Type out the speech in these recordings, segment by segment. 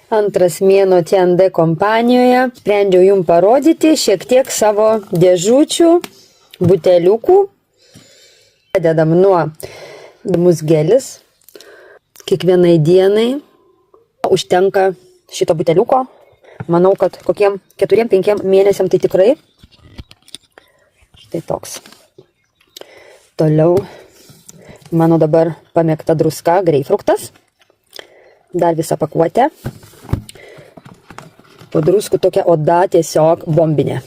Antras mėnuo TND kompanijoje. Sprendžiau jums parodyti šiek tiek savo dėžučių, buteliukų. Padedam nuo musgelis. Kiekvienai dienai užtenka šito buteliuko. Manau, kad kokiem 4-5 mėnesiam tai tikrai. Štai toks. Toliau mano dabar pamėgta druska, greipfruktas. Dar visą pakuotę. Po druskų tokia oda tiesiog bombinė.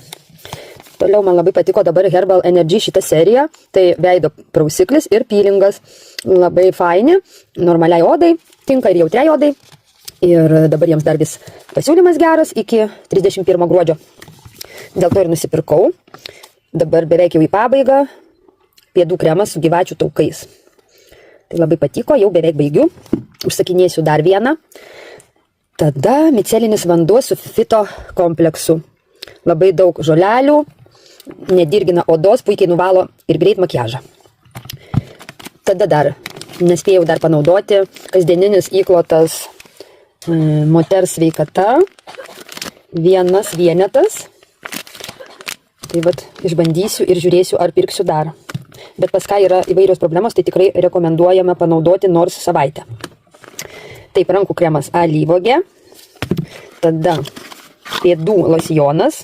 Toliau man labai patiko dabar Herbal Energy šita serija. Tai veido prausiklis ir peelingas. Labai faini, normaliai odai, tinka ir jautriai odai. Ir dabar jiems dar vis pasiūlymas geras iki 31 gruodžio. Dėl to ir nusipirkau. Dabar beveik jau į pabaigą. Pėdų kremas su gyvačių taukais. Tai labai patiko, jau beveik baigiu. Užsakinėsiu dar vieną. Tada micelinis vanduo su fito kompleksu. Labai daug žolelių, nedirgina odos, puikiai nuvalo ir greit makiažą. Tada dar nespėjau dar panaudoti kasdieninis įklotas moters sveikata. Vienas vienetas. Tai vat išbandysiu ir žiūrėsiu, ar pirksiu dar. Bet pas ką yra įvairios problemos, tai tikrai rekomenduojame panaudoti nors savaitę. Taip, rankų kremas alyvuogė. Tada pėdų losjonas,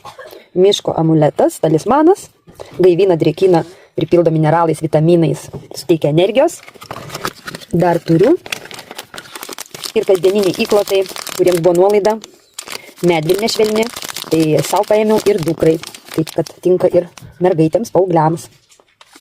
miško amuletas, talismanas, gaivina, drėkina, pripildo mineralais, vitaminais, suteikia energijos. Dar turiu ir kasdieniniai įklotai, kuriems buvo nuolaida, medvilnė švelni, tai sau paėmiau ir dukrai, taip kad tinka ir mergaitėms, paaugliams.